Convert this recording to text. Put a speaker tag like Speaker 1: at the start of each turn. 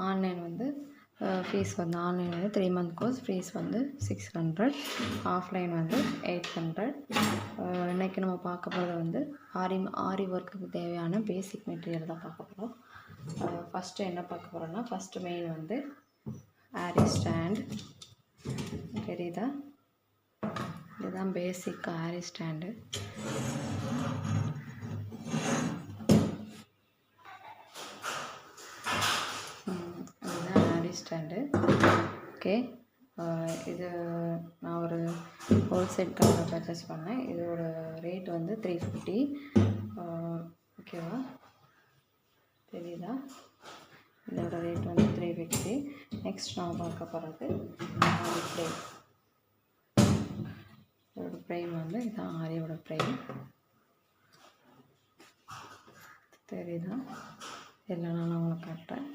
Speaker 1: Online வந்து fees வந்து online வந்து 3 மந்த் கோர்ஸ் ஃபீஸ் வந்து 600, ஆஃப்லைன் வந்து 800. இன்றைக்கி நம்ம பார்க்க போகிறது வந்து ஆரி ஒர்க்குக்கு தேவையான பேசிக் மெட்டீரியல் தான் பார்க்க போகிறோம். ஃபஸ்ட்டு என்ன பார்க்க போகிறோன்னா, ஃபஸ்ட்டு மெயின் வந்து ஆரி ஸ்டாண்ட். தெரியுதா? இதுதான் பேசிக் ஆரி ஸ்டாண்டு. இதுதான் ஆரி ஸ்டாண்டு. ஓகே, இது நான் ஒரு ஹோல்சேல் கடையில் பர்ச்சேஸ் பண்ணேன். இதோட ரேட் வந்து 350. ஓகேவா? தெரியுதா? இதோட ரேட் வந்து 350. நெக்ஸ்ட் நான் பார்க்க போகிறது ஆரி ஃப்ரேம். இதோட ஃப்ரேம் வந்து இதுதான் ஆரியோட ஃப்ரேம். தெரியுதா? இல்லை நான் உங்களுக்கு காட்டுறேன்.